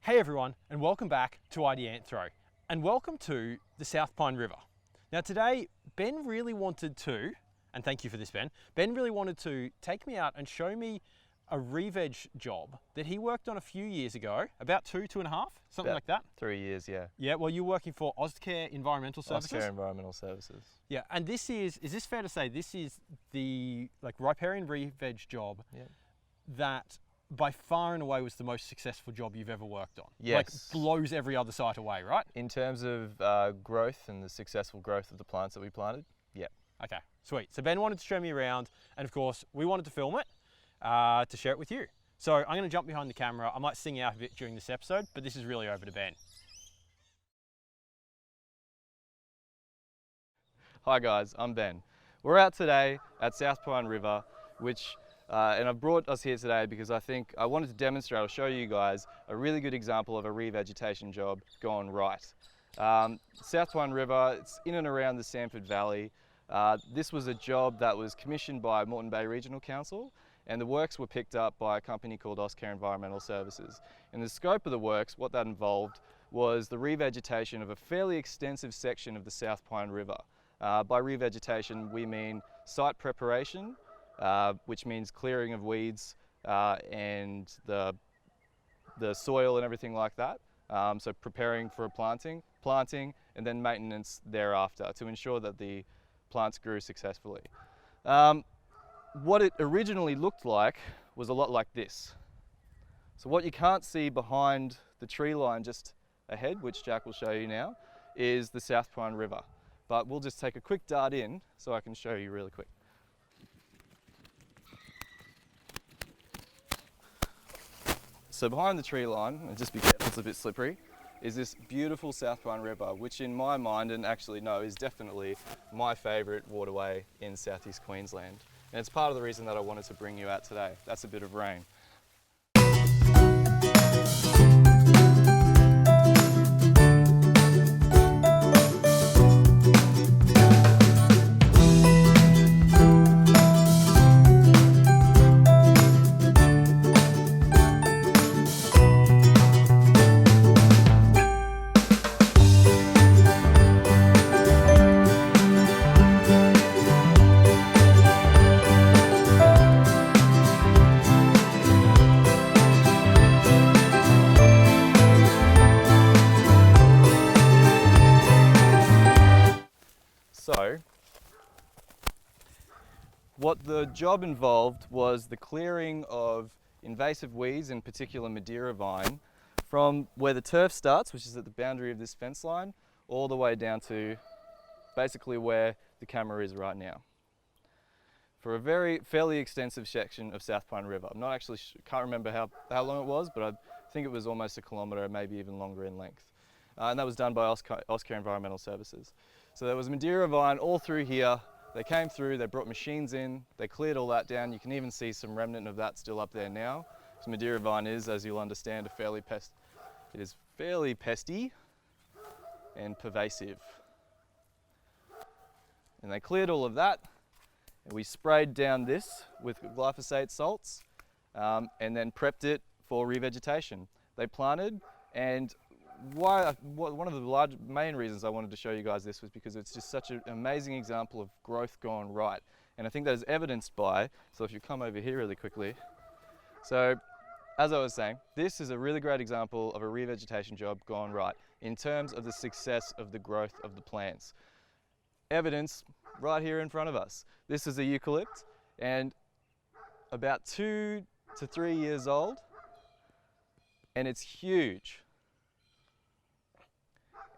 Hey everyone, and welcome back to Ideanthro, and welcome to the South Pine River. Now today, Ben really wanted to, and thank you for this Ben really wanted to take me out and show me a re-veg job that he worked on a few years ago, about two and a half, something like that. 3 years, yeah. Yeah, well you're working for Ozcare Environmental Services. Ozcare Environmental Services. Yeah, and this is this fair to say, this is the riparian re-veg job that by far and away was the most successful job you've ever worked on? Yes. Like blows every other site away, right? In terms of growth and the successful growth of the plants that we planted, yeah. Okay, sweet. So Ben wanted to show me around, and of course we wanted to film it to share it with you. So I'm going to jump behind the camera. I might sing out a bit during this episode, but this is really over to Ben. Hi guys, I'm Ben. We're out today at South Pine River, and I've brought us here today because I wanted to demonstrate or show you guys a really good example of a revegetation job gone right. South Pine River, it's in and around the Samford Valley. This was a job that was commissioned by Moreton Bay Regional Council, and the works were picked up by a company called Ozcare Environmental Services. And the scope of the works, what that involved, was the revegetation of a fairly extensive section of the South Pine River. By revegetation, we mean site preparation, which means clearing of weeds and the soil and everything like that. So preparing for planting, and then maintenance thereafter to ensure that the plants grew successfully. What it originally looked like was a lot like this. So what you can't see behind the tree line just ahead, which Jack will show you now, is the South Pine River. But we'll just take a quick dart in so I can show you really quick. So behind the tree line, and just be careful, it's a bit slippery, is this beautiful South Pine River, which in my mind, and actually no, is definitely my favourite waterway in southeast Queensland. And it's part of the reason that I wanted to bring you out today. That's a bit of rain. So, what the job involved was the clearing of invasive weeds, in particular Madeira vine, from where the turf starts, which is at the boundary of this fence line, all the way down to basically where the camera is right now. For a fairly extensive section of South Pine River. I'm not actually, can't remember how long it was, but I think it was almost a kilometre, maybe even longer in length. And that was done by Ozcare Environmental Services. So there was Madeira vine all through here. They came through, they brought machines in, they cleared all that down. You can even see some remnant of that still up there now. So Madeira vine is, as you'll understand, it is fairly pesty and pervasive. And they cleared all of that, and we sprayed down this with glyphosate salts, and then prepped it for revegetation. They planted, and one of the main reasons I wanted to show you guys this was because it's just such an amazing example of growth gone right. And I think that is evidenced by, so if you come over here really quickly. So, as I was saying, this is a really great example of a revegetation job gone right in terms of the success of the growth of the plants. Evidence right here in front of us. This is a eucalypt, and about 2 to 3 years old, and it's huge.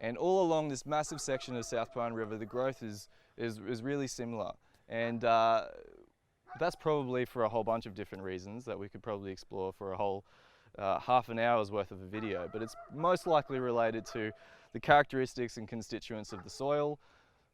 And all along this massive section of South Pine River, the growth is really similar. And that's probably for a whole bunch of different reasons that we could probably explore for a whole half an hour's worth of a video. But it's most likely related to the characteristics and constituents of the soil,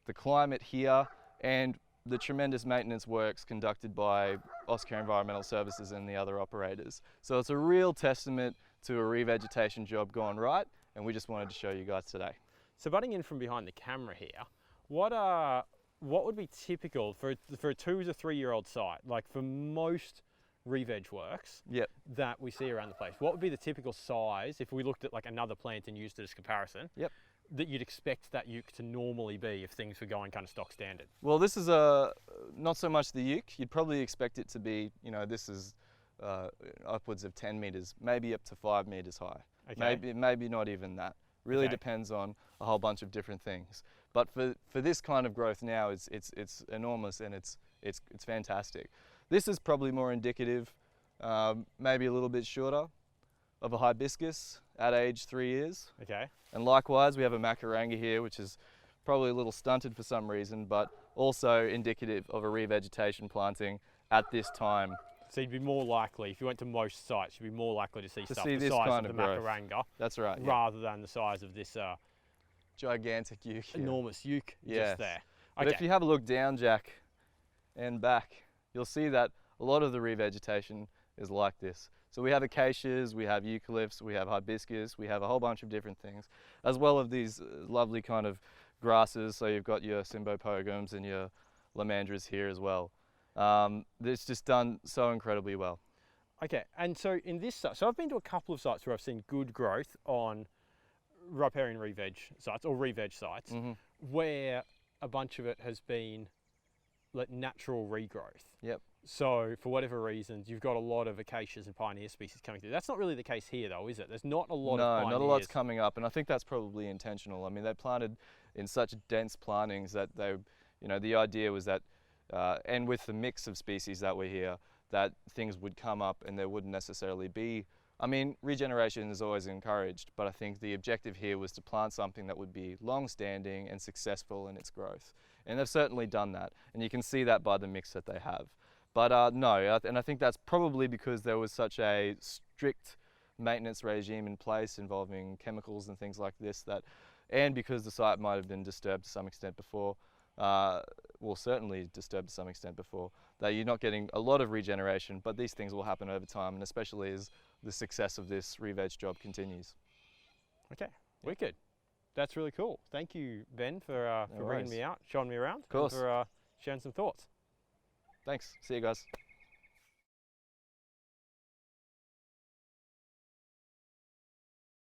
the climate here, and the tremendous maintenance works conducted by Ozcare Environmental Services and the other operators. So it's a real testament to a revegetation job gone right, and we just wanted to show you guys today. So butting in from behind the camera here, what would be typical for a 2 to 3 year old site? Like for most re-veg works Yep. that we see around the place, what would be the typical size if we looked at like another plant and used it as comparison? Yep. That you'd expect that uke to normally be if things were going kind of stock standard? Well, this is not so much the uke. You'd probably expect it to be, you know, this is upwards of 10 meters, maybe up to 5 meters high. Okay. Maybe not even that. Really Okay. depends on a whole bunch of different things. But for this kind of growth now, it's enormous and it's fantastic. This is probably more indicative, maybe a little bit shorter, of a hibiscus at age 3 years. Okay. And likewise, we have a macaranga here, which is probably a little stunted for some reason, but also indicative of a revegetation planting at this time. So you'd be more likely, if you went to most sites, you'd be more likely to see stuff see the this size kind of of the growth. macaranga That's right. Yeah. rather than the size of this Gigantic uke. Yeah. enormous uke Yes. just there. But if you have a look down, Jack, and back, you'll see that a lot of the revegetation is like this. So we have acacias, we have eucalypts, we have hibiscus, we have a whole bunch of different things, as well as these lovely kind of grasses. So you've got your Symbopogums and your Lomandras here as well. It's just done so incredibly well. Okay, and so in this site, so I've been to a couple of sites where I've seen good growth on riparian re-veg sites or re-veg sites, where a bunch of it has been like natural regrowth. Yep. So for whatever reasons, you've got a lot of acacias and pioneer species coming through. That's not really the case here though, is it? There's not a lot of pioneers. No, not a lot's coming up, and I think that's probably intentional. I mean, they planted in such dense plantings that they, you know, the idea was that, and with the mix of species that were here, that things would come up and there wouldn't necessarily be, I mean, regeneration is always encouraged, but I think the objective here was to plant something that would be long-standing and successful in its growth. And they've certainly done that, and you can see that by the mix that they have. But no, and I think that's probably because there was such a strict maintenance regime in place involving chemicals and things like this, that, and because the site might have been disturbed to some extent before, well, certainly disturbed to some extent before, that you're not getting a lot of regeneration, but these things will happen over time, and especially as the success of this re-veg job continues. Okay, wicked. That's really cool. Thank you, Ben, for bringing me out, showing me around, Of course. and for sharing some thoughts. Thanks. See you guys.